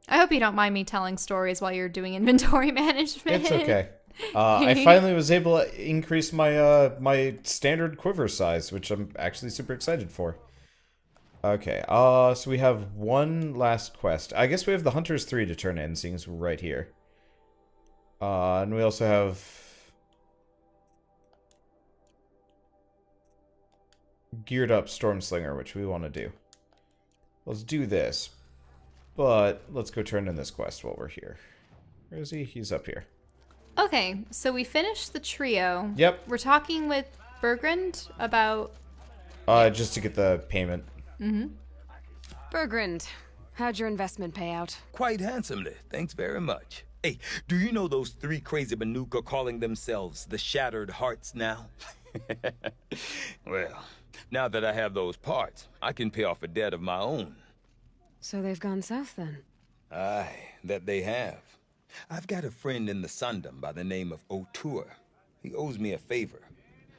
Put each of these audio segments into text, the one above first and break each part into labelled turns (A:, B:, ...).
A: I hope you don't mind me telling stories while you're doing inventory management.
B: It's okay. I finally was able to increase my my standard quiver size, which I'm actually super excited for. Okay, so we have one last quest. I guess we have the Hunters 3 to turn in, seeing as we're right here. And we also have... Geared up Stormslinger, which we want to do. Let's do this. But let's go turn in this quest while we're here. Where is he? He's up here.
A: Okay, so we finished the trio.
B: Yep.
A: We're talking with Bergrand about...
B: Just to get the payment.
A: Mm-hmm.
C: Bergrand, how'd your investment pay out?
D: Quite handsomely, thanks very much. Hey, do you know those 3 crazy Banuk are calling themselves the Shattered Hearts now? Well, now that I have those parts, I can pay off a debt of my own.
C: So they've gone south then?
D: Aye, that they have. I've got a friend in the Sundom by the name of O'Toole. He owes me a favor.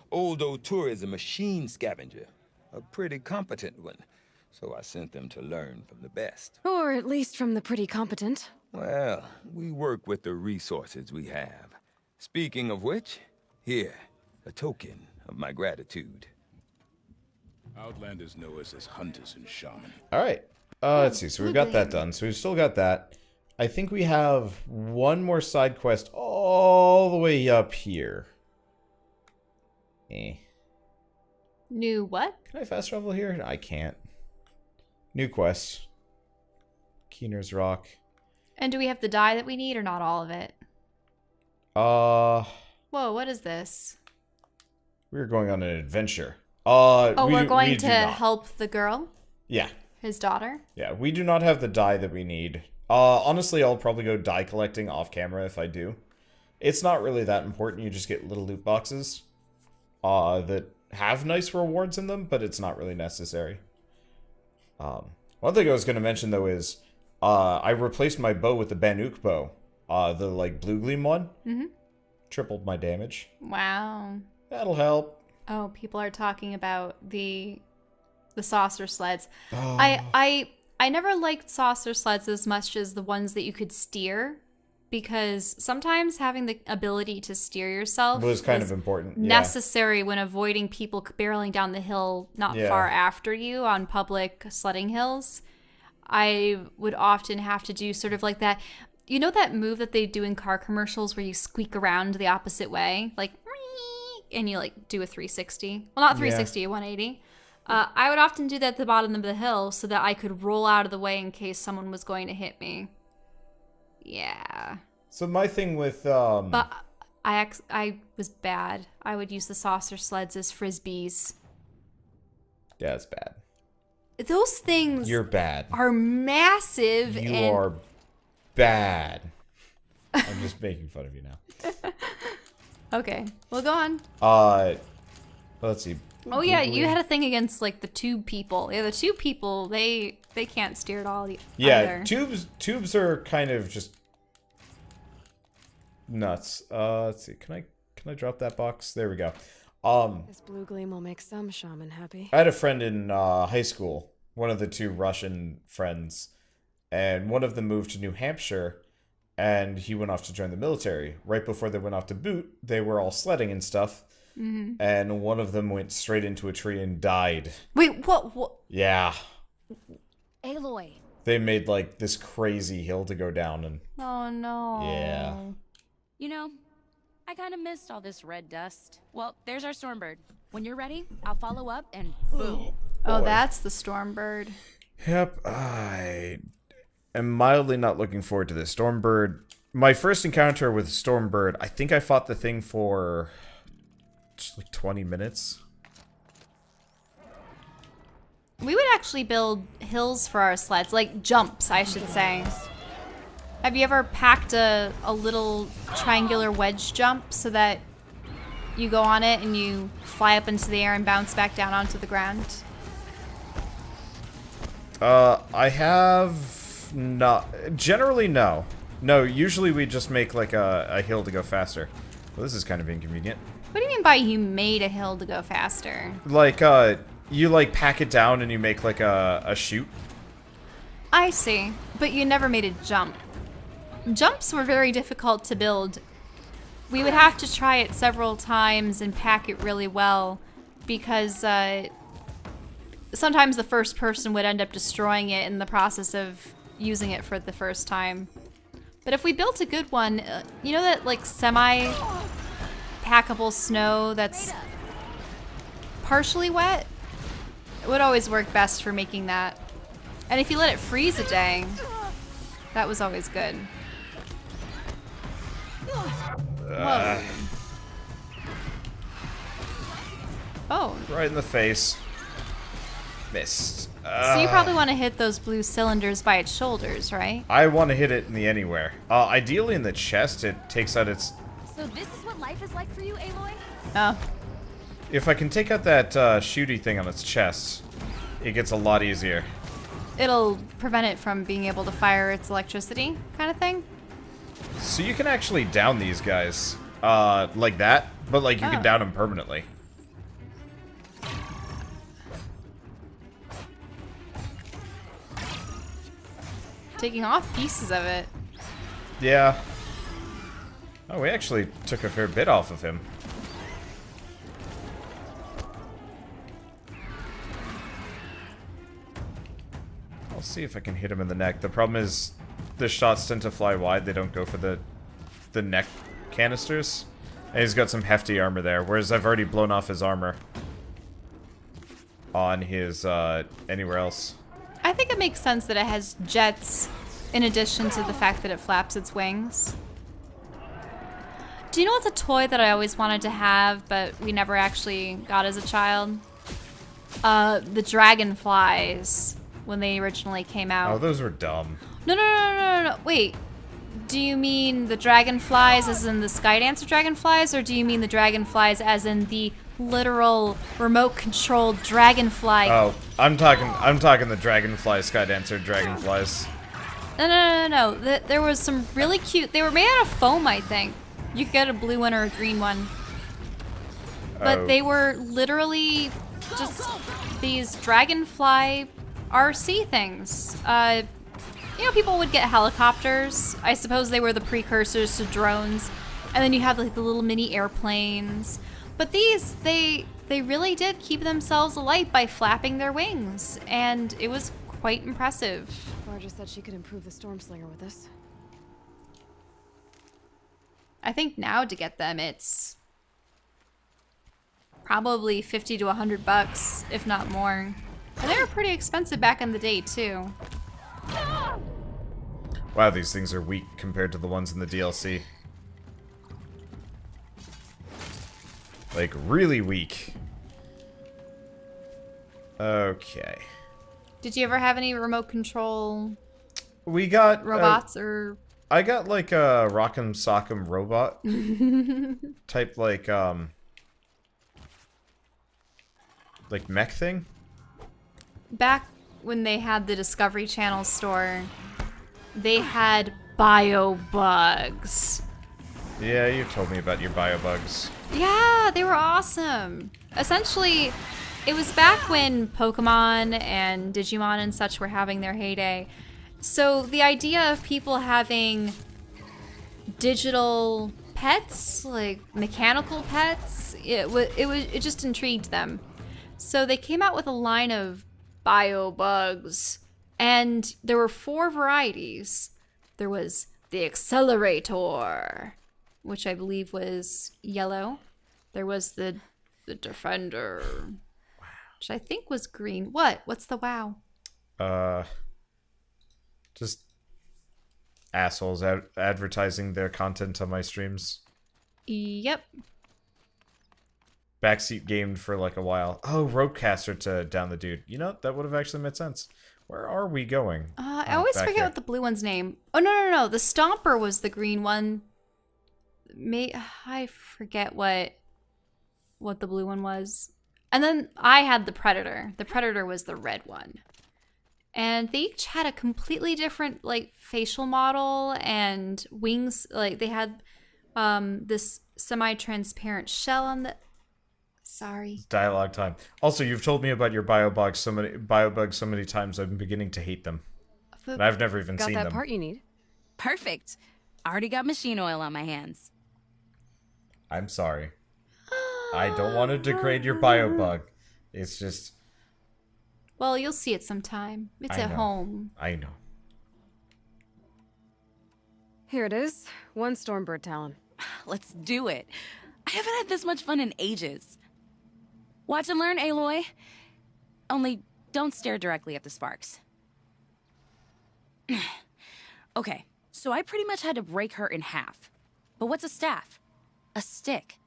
D: Old O'Toole is a machine scavenger, a pretty competent one, so I sent them to learn from the best.
C: Or at least from the pretty competent.
D: Well, we work with the resources we have. Speaking of which, here, a token of my gratitude.
E: Outlanders know us as hunters and shaman.
B: Alright. Let's see. So we've got that done. So we've still got that. I think we have one more side quest all the way up here.
A: New what?
B: Can I fast travel here? I can't. New quest. Keener's Rock.
A: And do we have the dye that we need or not all of it? Whoa, what is this?
B: We're going on an adventure.
A: We're going to help the girl?
B: Yeah.
A: His daughter?
B: Yeah, we do not have the dye that we need. Honestly, I'll probably go dye collecting off camera if I do. It's not really that important. You just get little loot boxes that have nice rewards in them, but it's not really necessary. One thing I was going to mention, though, is I replaced my bow with the Banuk bow. The, like, blue gleam one. Mm-hmm. Tripled my damage.
A: Wow.
B: That'll help.
A: Oh, people are talking about the saucer sleds.
B: Oh.
A: I never liked saucer sleds as much as the ones that you could steer, because sometimes having the ability to steer yourself
B: was kind of important.
A: Necessary when avoiding people barreling down the hill not far after you on public sledding hills. I would often have to do sort of like that. You know that move that they do in car commercials where you squeak around the opposite way? Like, and you like do a 360. Well, not 360, a 180. I would often do that at the bottom of the hill so that I could roll out of the way in case someone was going to hit me. Yeah.
B: So my thing with
A: But I was bad. I would use the saucer sleds as frisbees.
B: Yeah, it's bad.
A: Those things
B: You're bad.
A: Are massive.
B: You are bad. I'm just making fun of you now.
A: Okay. Well, go on.
B: Let's see.
A: Oh yeah, you had a thing against like the tube people. Yeah, the tube people, they can't steer at all either.
B: Tubes are kind of just nuts. Let's see. Can I drop that box? There we go.
C: This blue gleam will make some shaman happy.
B: I had a friend in high school, one of the 2 Russian friends, and one of them moved to New Hampshire, and he went off to join the military. Right before they went off to boot, they were all sledding and stuff. Mm-hmm. And one of them went straight into a tree and died.
A: Wait, what?
B: Yeah.
C: Aloy.
B: They made like this crazy hill to go down and...
A: Oh no.
B: Yeah.
F: You know, I kind of missed all this red dust. Well, there's our Stormbird. When you're ready, I'll follow up and boom.
A: Oh, that's the Stormbird.
B: Yep, I am mildly not looking forward to this. Stormbird... My first encounter with Stormbird, I think I fought the thing for... just like 20 minutes.
A: We would actually build hills for our sleds, like jumps, I should say. Have you ever packed a little triangular wedge jump so that you go on it and you fly up into the air and bounce back down onto the ground?
B: I have not. Generally, no. No, usually we just make like a hill to go faster. Well, this is kind of inconvenient.
A: What do you mean by you made a hill to go faster?
B: Like, you like pack it down and you make like a chute.
A: I see. but you never made a jump. Jumps were very difficult to build. We would have to try it several times and pack it really well because sometimes the first person would end up destroying it in the process of using it for the first time. But if we built a good one, you know that like semi-packable snow that's partially wet? It would always work best for making that. And if you let it freeze a day, that was always good. Whoa. Oh.
B: Right in the face. Missed.
A: So you probably want to hit those blue cylinders by its shoulders, right?
B: I want to hit it in the anywhere. Ideally in the chest, it takes out its...
F: So this is what life is like for you, Aloy?
A: Oh.
B: If I can take out that shooty thing on its chest, it gets a lot easier.
A: It'll prevent it from being able to fire its electricity, kind of thing?
B: So you can actually down these guys, like that, but like you can down them permanently.
A: Taking off pieces of it.
B: Yeah. Oh, we actually took a fair bit off of him. I'll see if I can hit him in the neck. The problem is the shots tend to fly wide. They don't go for the neck canisters. And he's got some hefty armor there, whereas I've already blown off his armor on his anywhere else.
A: I think it makes sense that it has jets in addition to the fact that it flaps its wings. Do you know what's a toy that I always wanted to have, but we never actually got as a child? The dragonflies, when they originally came out.
B: Oh, those were dumb.
A: No. Wait. Do you mean the dragonflies as in the Skydancer dragonflies, or do you mean the dragonflies as in the literal remote-controlled dragonfly?
B: Oh, I'm talking the dragonfly Skydancer dragonflies.
A: No. There was some really cute. They were made out of foam, I think. You could get a blue one or a green one. But they were literally just these dragonfly RC things. You know, people would get helicopters. I suppose they were the precursors to drones. And then you have like the little mini airplanes. But these, they really did keep themselves alight by flapping their wings. And it was quite impressive.
C: Barja said she could improve the Stormslinger with us.
A: I think now to get them, it's probably 50 to 100 bucks, if not more. And they were pretty expensive back in the day, too.
B: Wow, these things are weak compared to the ones in the DLC. Like, really weak. Okay.
A: Did you ever have any remote control
B: We got...
A: robots or...
B: I got, like, a Rock'em Sock'em robot. Type, like mech thing.
A: Back when they had the Discovery Channel store, they had bio bugs.
B: Yeah, you told me about your bio bugs.
A: Yeah, they were awesome. Essentially, it was back when Pokemon and Digimon and such were having their heyday. So the idea of people having digital pets, like mechanical pets, it just intrigued them. So they came out with a line of bio bugs, and there were 4 varieties. There was the Accelerator, which I believe was yellow. There was the Defender, which I think was green. What's the wow?
B: Just assholes advertising their content on my streams.
A: Yep.
B: Backseat gamed for like a while. Oh, Ropecaster to down the dude. You know, that would have actually made sense. Where are we going?
A: I always forget what the blue one's name. Oh, no. The Stomper was the green one. I forget what the blue one was. And then I had the Predator. The Predator was the red one. And they each had a completely different, like, facial model and wings. Like, they had this semi-transparent shell on the... Sorry.
B: Dialogue time. Also, you've told me about your biobugs so many times, I'm beginning to hate them. And I've never even
C: Got
B: seen
C: that
B: them.
C: part you need.
F: Perfect. Already got machine oil on my hands.
B: I'm sorry. I don't want to degrade your biobug. It's just...
A: Well, you'll see it sometime. It's at home.
B: I know.
C: Here it is. 1 Stormbird talon.
F: Let's do it. I haven't had this much fun in ages. Watch and learn, Aloy. Only don't stare directly at the sparks. Okay, so I pretty much had to break her in half. But what's a staff? A stick.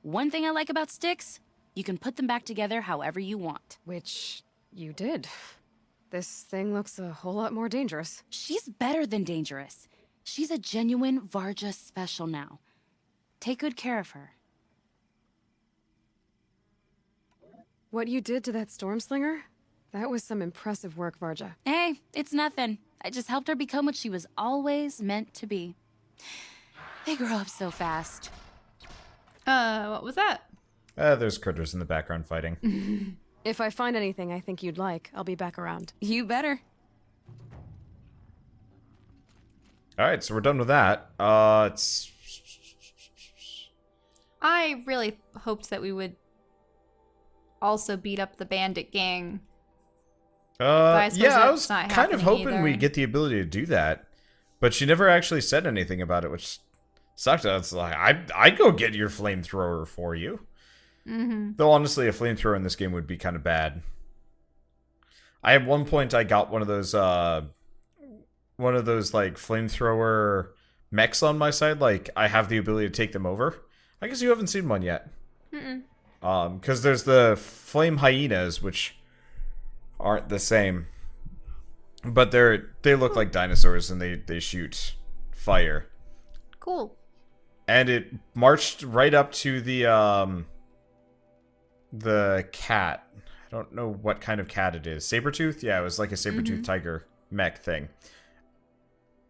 F: One thing I like about sticks, you can put them back together however you want.
C: Which you did. This thing looks a whole lot more dangerous.
F: She's better than dangerous. She's a genuine Varja special now. Take good care of her.
C: What you did to that Stormslinger? That was some impressive work, Varja.
F: Hey, it's nothing. I just helped her become what she was always meant to be. They grow up so fast.
A: What was that?
B: There's critters in the background fighting.
C: If I find anything I think you'd like, I'll be back around.
F: You better.
B: Alright, so we're done with that. It's...
A: I really hoped that we would also beat up the bandit gang. I suppose
B: yeah, I
A: that's
B: was
A: not
B: kind of
A: happening
B: hoping
A: either.
B: we'd get the ability to do that. But she never actually said anything about it, which sucked. I was like, I'd go get your flamethrower for you.
A: Mm-hmm.
B: Though, honestly, a flamethrower in this game would be kind of bad. At one point, I got one of those, like, flamethrower mechs on my side. Like, I have the ability to take them over. I guess you haven't seen one yet.
A: Mm-mm.
B: Because there's the flame hyenas, which aren't the same. But they look like dinosaurs, and they shoot fire.
A: Cool.
B: And it marched right up to the cat. I don't know what kind of cat it is. Sabertooth? Yeah, it was like a sabertooth tiger mech thing.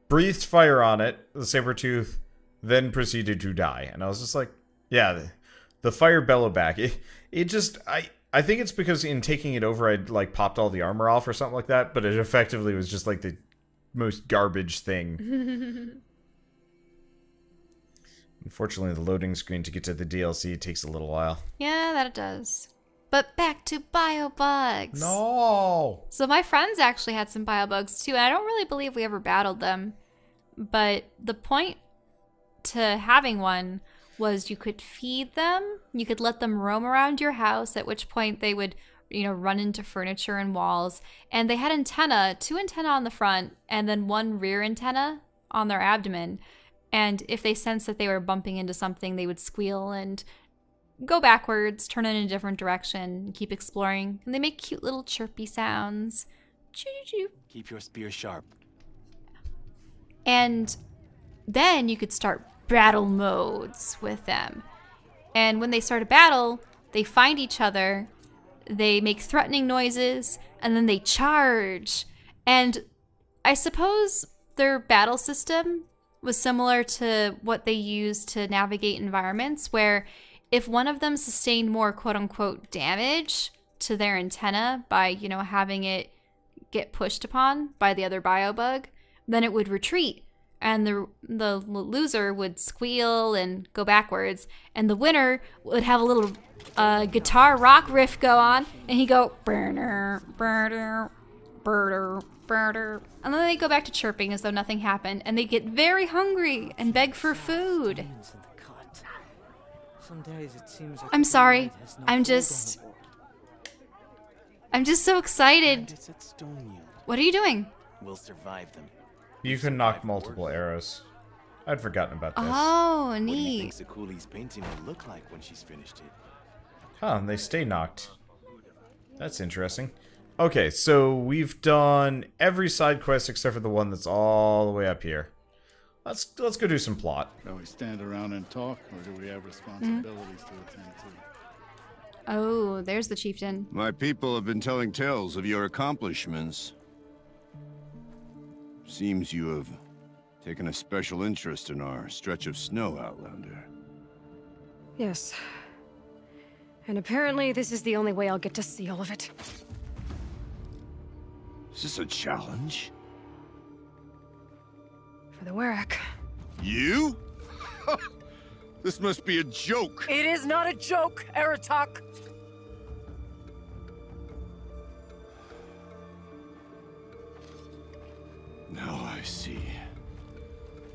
B: Breathed fire on it, the sabertooth, then proceeded to die. And I was just like, yeah, the fire bellowed back. It just, I think it's because in taking it over, I'd like popped all the armor off or something like that, but it effectively was just like the most garbage thing. Unfortunately, the loading screen to get to the DLC takes a little while.
A: Yeah, that it does. But back to biobugs.
B: No!
A: So my friends actually had some biobugs too, and I don't really believe we ever battled them. But the point to having one was you could feed them, you could let them roam around your house, at which point they would, run into furniture and walls. And they had two antennae on the front, and then one rear antenna on their abdomen. And if they sensed that they were bumping into something, they would squeal and go backwards, turn in a different direction, keep exploring. And they make cute little chirpy sounds. Choo-choo-choo.
E: Keep your spear sharp.
A: And then you could start battle modes with them. And when they start a battle, they find each other, they make threatening noises, and then they charge. And I suppose their battle system was similar to what they used to navigate environments, where if one of them sustained more quote-unquote damage to their antenna by, having it get pushed upon by the other biobug, then it would retreat. And the loser would squeal and go backwards. And the winner would have a little guitar rock riff go on. And he'd go, burner, burner, burner, burner. And then they go back to chirping as though nothing happened. And they get very hungry and beg for food. I'm sorry. I'm just so excited. What are you doing?
E: We'll survive them.
B: You can knock multiple arrows. I'd forgotten about this.
A: Oh,
E: What do you
A: neat.
E: think Sakuli's painting will look like when she's finished it?
B: Huh, and they stay knocked. That's interesting. Okay, so we've done every side quest except for the one that's all the way up here. Let's go do some plot.
G: Shall we stand around and talk, or do we have responsibilities to attend to?
A: Oh, there's the chieftain.
H: My people have been telling tales of your accomplishments. Seems you have taken a special interest in our stretch of snow, Outlander.
C: Yes. And apparently this is the only way I'll get to see all of it.
H: Is this a challenge?
C: for the Warwick.
H: You? This must be a joke.
I: It is not a joke, Aratak.
H: Now I see.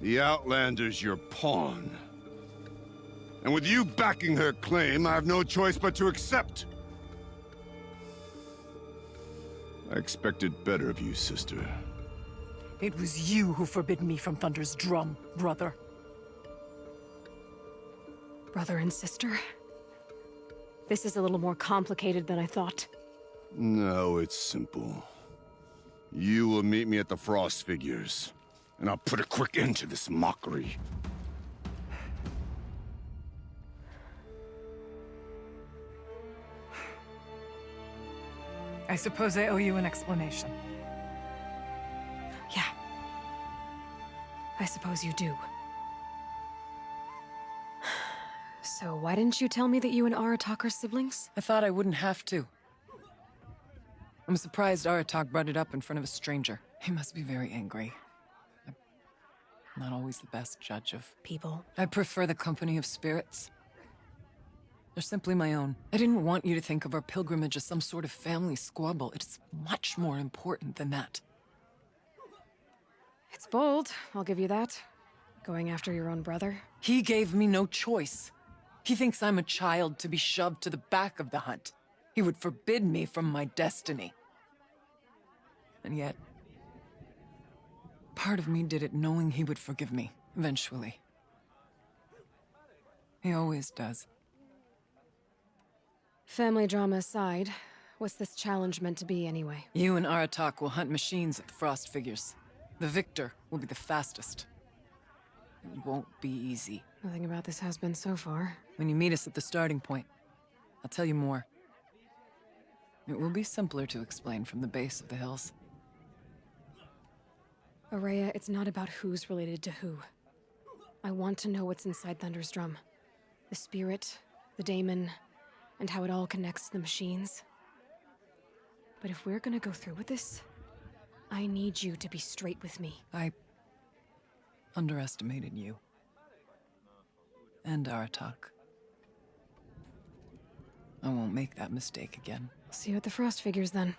H: The Outlander's your pawn. And with you backing her claim, I have no choice but to accept. I expected better of you, sister.
I: It was you who forbid me from Thunder's drum, brother.
C: Brother and sister? This is a little more complicated than I thought.
H: No, it's simple. You will meet me at the Frost Figures, and I'll put a quick end to this mockery.
I: I suppose I owe you an explanation.
C: Yeah. I suppose you do. So why didn't you tell me that you and Aratak are siblings?
I: I thought I wouldn't have to. I'm surprised Aratak brought it up in front of a stranger. He must be very angry. I'm not always the best judge of
C: People.
I: I prefer the company of spirits. They're simply my own. I didn't want you to think of our pilgrimage as some sort of family squabble. It's much more important than that.
C: It's bold, I'll give you that. Going after your own brother.
I: He gave me no choice. He thinks I'm a child to be shoved to the back of the hunt. He would forbid me from my destiny. And yet, part of me did it knowing he would forgive me, eventually. He always does.
C: Family drama aside, what's this challenge meant to be anyway?
I: You and Aratak will hunt machines at the Frost Figures. The victor will be the fastest. It won't be easy.
C: Nothing about this has been so far.
I: When you meet us at the starting point, I'll tell you more. It will be simpler to explain from the base of the hills.
C: Araya, it's not about who's related to who. I want to know what's inside Thunder's drum. The spirit, the daemon, and how it all connects to the machines. But if we're gonna go through with this, I need you to be straight with me.
I: I underestimated you. And Aratak. I won't make that mistake again.
C: I'll see you at the Frost Figures then.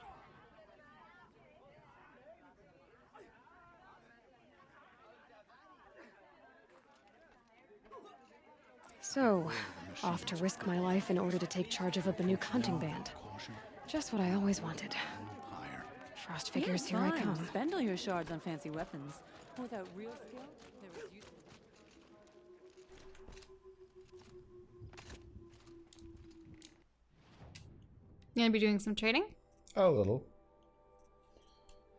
C: So, off to risk my life in order to take charge of a Banuk hunting band. Just what I always wanted. Frost Figures, here I come.
J: Spend all your shards on fancy weapons. Without real skill, there is use.
A: You gonna be doing some trading?
B: A little.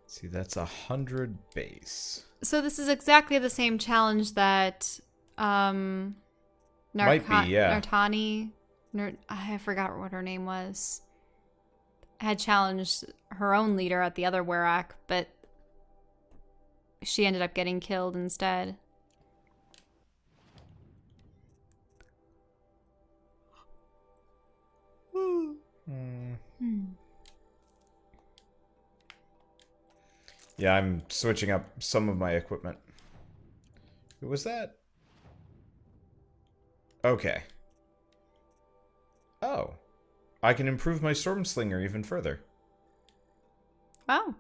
B: Let's see, that's 100 base.
A: So this is exactly the same challenge that
B: Might be, yeah.
A: Nartani, I forgot what her name was, had challenged her own leader at the other Werak, but she ended up getting killed instead.
B: Yeah, I'm switching up some of my equipment. Who was that? Okay. Oh. I can improve my Stormslinger even further.
A: Oh.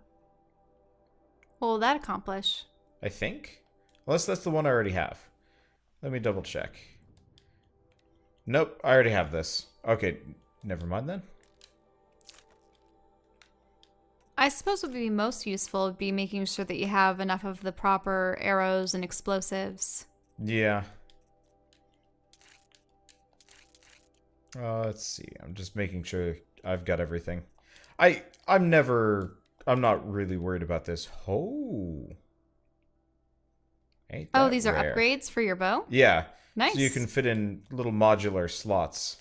A: What will that accomplish?
B: I think? Unless that's the one I already have. Let me double check. Nope, I already have this. Okay, never mind then.
A: I suppose what would be most useful would be making sure that you have enough of the proper arrows and explosives.
B: Yeah. Let's see. I'm just making sure I've got everything. I'm not really worried about this. Oh. Ain't
A: Oh,
B: that
A: these are
B: rare.
A: upgrades for your bow?
B: Yeah.
A: Nice.
B: So you can fit in little modular slots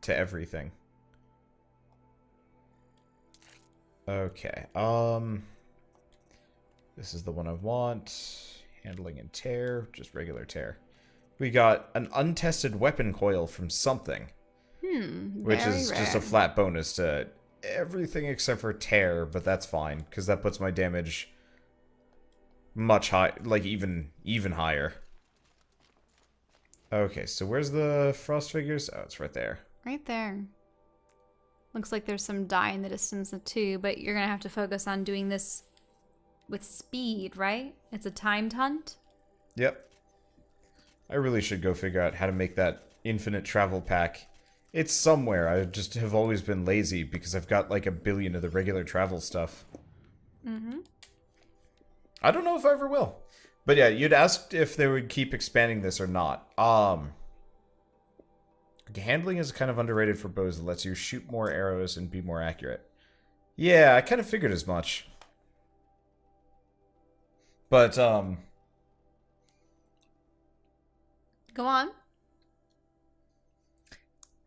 B: to everything. Okay. This is the one I want. Handling and tear, just regular tear. We got an untested weapon coil from something.
A: Which
B: is just a flat bonus to everything except for tear, but that's fine, because that puts my damage much high, like even higher. Okay, so where's the frost figures? Oh, it's right there.
A: Right there. Looks like there's some dye in the distance too, but you're gonna have to focus on doing this with speed, right? It's a timed hunt?
B: Yep. I really should go figure out how to make that infinite travel pack. It's somewhere. I just have always been lazy because I've got like 1 billion of the regular travel stuff.
A: Mm-hmm.
B: I don't know if I ever will. But yeah, you'd asked if they would keep expanding this or not. Handling is kind of underrated for bows. It lets you shoot more arrows and be more accurate. Yeah, I kind of figured as much. But,
A: Go on.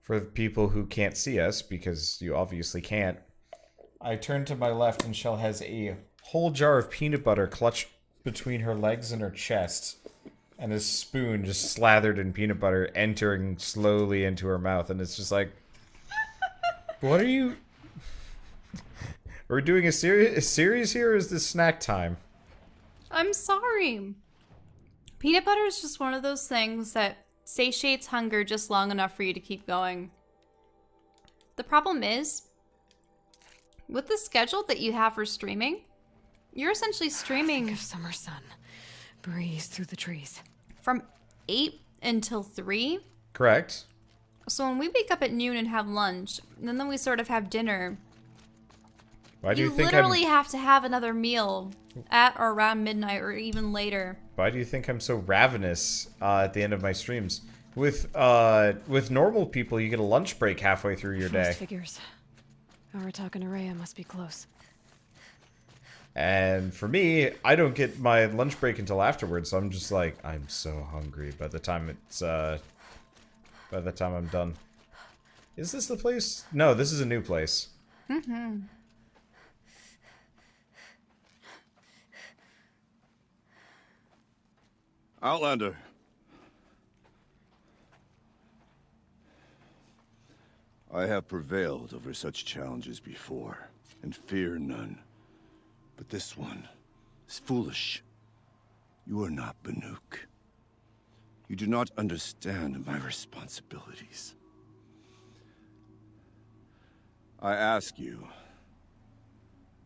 B: for the people who can't see us, because you obviously can't, I turn to my left and Shell has a whole jar of peanut butter clutched between her legs and her chest, and a spoon just slathered in peanut butter entering slowly into her mouth, and it's just like, what are you... Are we doing a series here, or is this snack time?
A: I'm sorry. Peanut butter is just one of those things that satiates hunger just long enough for you to keep going. The problem is, with the schedule that you have for streaming, you're essentially streaming...
C: Think of summer sun. Breeze through the trees.
A: From 8 until 3.
B: Correct.
A: So when we wake up at noon and have lunch, and then we sort of have dinner,
B: Why do you think
A: literally have to have another meal at or around midnight or even later.
B: Why do you think I'm so ravenous at the end of my streams? With normal people, you get a lunch break halfway through your day.
C: Figures. Aratak and Araya must be close.
B: And for me, I don't get my lunch break until afterwards, so I'm just like, I'm so hungry by the time it's, by the time I'm done. Is this the place? No, this is a new place.
A: Mm-hmm.
H: Outlander. I have prevailed over such challenges before, and fear none. But this one is foolish. You are not Banuk. You do not understand my responsibilities. I ask you,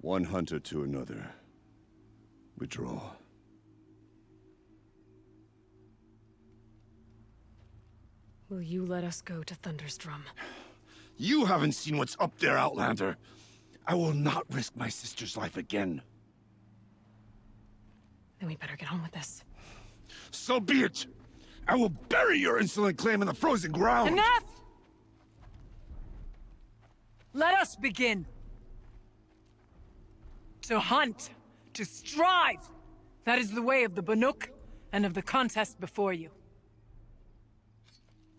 H: one hunter to another, withdraw.
C: Will you let us go to Thunderstrom?
H: You haven't seen what's up there, Outlander. I will not risk my sister's life again.
C: Then we better get on with this.
H: So be it! I will bury your insolent claim in the frozen ground!
J: Enough! Let us begin. To hunt, to strive. That is the way of the Banuk and of the contest before you.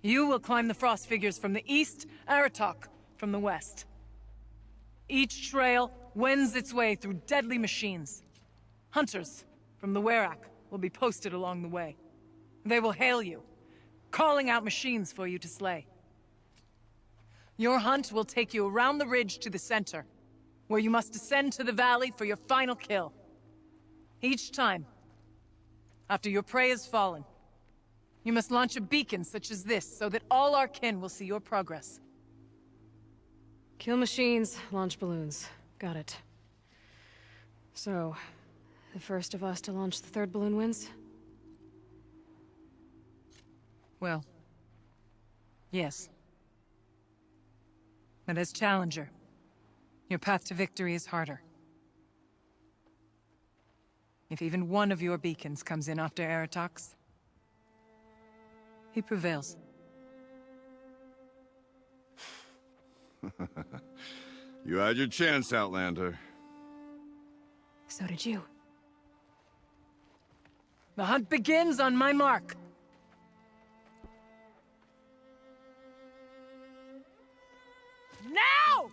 J: You will climb the frost figures from the east, Aratak from the west. Each trail wends its way through deadly machines. Hunters from the Werak will be posted along the way. They will hail you, calling out machines for you to slay. Your hunt will take you around the ridge to the center, where you must descend to the valley for your final kill. Each time, after your prey has fallen, you must launch a beacon such as this, so that all our kin will see your progress.
C: Kill machines, launch balloons. Got it. So, the first of us to launch the third balloon wins?
J: Well, yes. But as Challenger, your path to victory is harder. If even one of your beacons comes in after Aratak's, he prevails.
H: You had your chance, Outlander.
C: So did you.
J: The hunt begins on my mark. Now!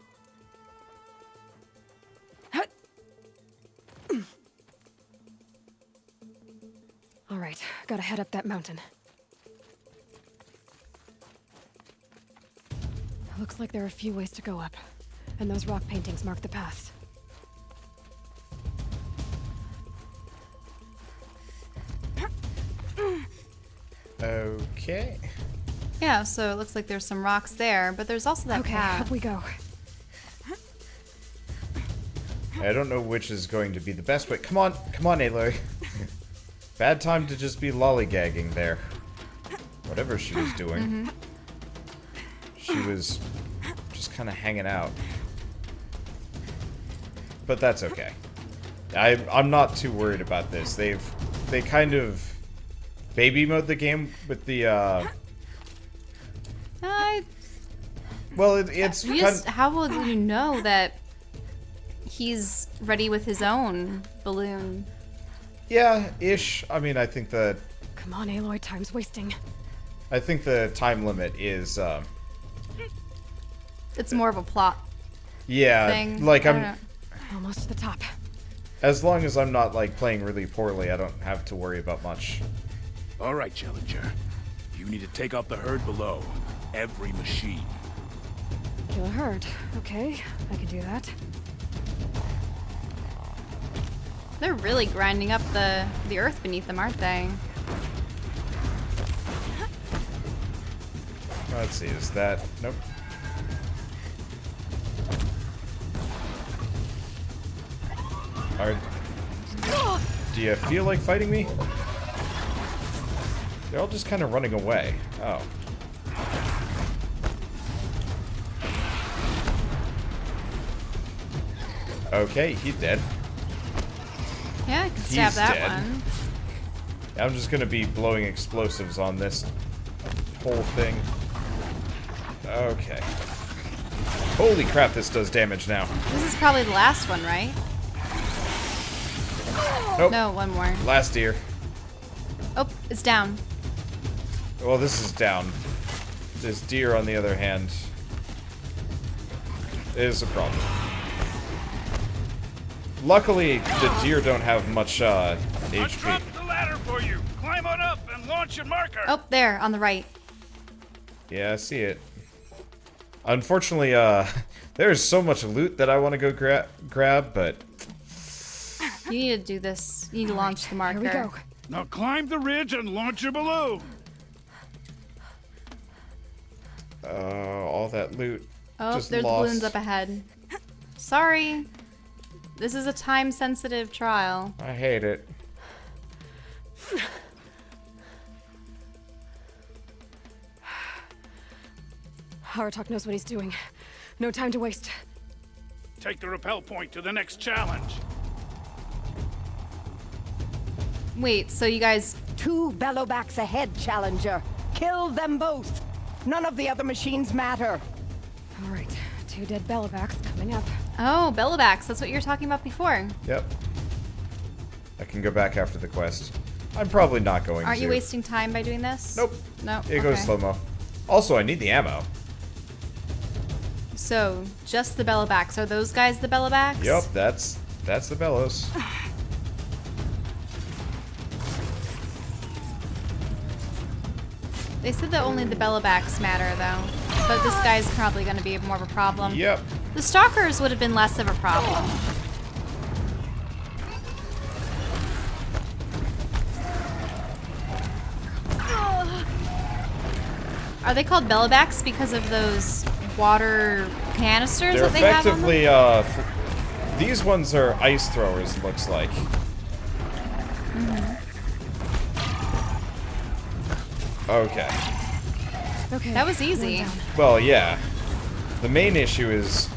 C: All right, gotta head up that mountain. Looks like there are a few ways to go up. And those rock paintings mark the path.
B: Okay.
A: Yeah, so it looks like there's some rocks there, but there's also that path.
C: Up we go.
B: I don't know which is going to be the best way. Come on, Aloy. Bad time to just be lollygagging there. Whatever she was doing. She was just kind of hanging out. But that's okay. I'm not too worried about this. They kind of baby mode the game with the well, it's
A: how will you know that he's ready with his own balloon?
B: Yeah, ish. I mean, I think that.
C: Come on, Aloy, time's wasting.
B: I think the time limit is.
A: It's more of a plot.
B: Yeah,
A: thing.
B: like
C: I'm almost to the top.
B: As long as I'm not like playing really poorly, I don't have to worry about much.
K: All right, Challenger. You need to take out the herd below. Every machine.
C: Kill a herd. Okay, I can do that.
A: They're really grinding up the earth beneath them, aren't they?
B: Let's see, is that... Nope. Do you feel like fighting me? They're all just kind of running away. Oh. Okay, he's dead.
A: Yeah, I can stab
B: He's
A: that
B: dead.
A: one.
B: I'm just gonna be blowing explosives on this whole thing. Okay. Holy crap, this does damage now.
A: This is probably the last one, right?
B: Nope.
A: No, one more.
B: Last deer.
A: Oh, it's down.
B: Well, this is down. This deer, on the other hand, is a problem. Luckily, the deer don't have much HP.
K: Drop the ladder for you. Climb on up and launch your marker.
A: Oh, there, on the right.
B: Yeah, I see it. Unfortunately, there's so much loot that I want to go grab, but...
A: You need to do this. You need to launch the marker.
C: Here we go.
K: Now climb the ridge and launch your balloon.
B: All that loot.
A: Oh,
B: just
A: there's
B: lost.
A: balloons up ahead. Sorry. This is a time-sensitive trial.
B: I hate it.
C: Aratok knows what he's doing. No time to waste.
K: Take the rappel point to the next challenge.
A: Wait, so you guys...
L: 2 bellowbacks ahead, Challenger. Kill them both. None of the other machines matter.
C: All right, 2 dead bellowbacks coming up.
A: Oh, bellowbacks. That's what you were talking about before.
B: Yep. I can go back after the quest. I'm probably not going to.
A: Aren't you wasting time by doing this?
B: Nope.
A: No.
B: It goes slow-mo. Also, I need the ammo.
A: So, just the bellowbacks. Are those guys the bellowbacks?
B: Yep, that's the bellows.
A: They said that only the bellowbacks matter, though. But this guy's probably going to be more of a problem.
B: Yep.
A: The stalkers would have been less of a problem. Are they called bellowbacks because of those water canisters
B: They're
A: that they have on them?
B: effectively, these ones are ice throwers, looks like. Okay.
C: Okay.
A: That was easy.
B: Well, yeah. The main issue is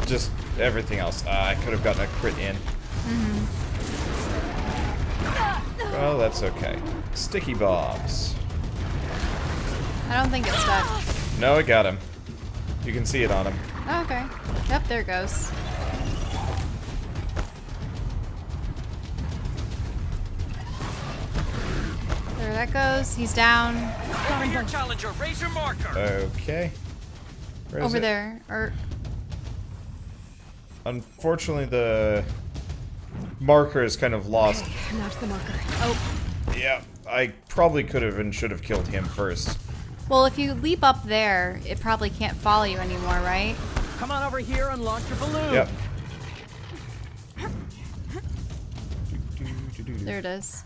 B: just everything else. I could have gotten a crit in. Well, that's okay. Sticky bombs.
A: I don't think it's stuck.
B: No, I got him. You can see it on him.
A: Oh, okay. Yep, there it goes. There that goes. He's down.
M: Over here, Challenger. Raise your marker.
B: Okay. Where is
A: Over
B: it?
A: there. Or
B: Unfortunately, the marker is kind of lost.
C: Okay, now to the marker.
A: oh,
B: Yeah, I probably could have and should have killed him first.
A: Well, if you leap up there, it probably can't follow you anymore, right?
M: Come on over here and launch your balloon.
B: Yep.
A: There it is.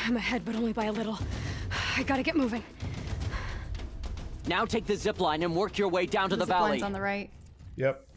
C: I'm ahead, but only by a little. I gotta get moving.
M: Now take the zip line and work your way down to the valley.
A: Zipline's on the right.
B: Yep.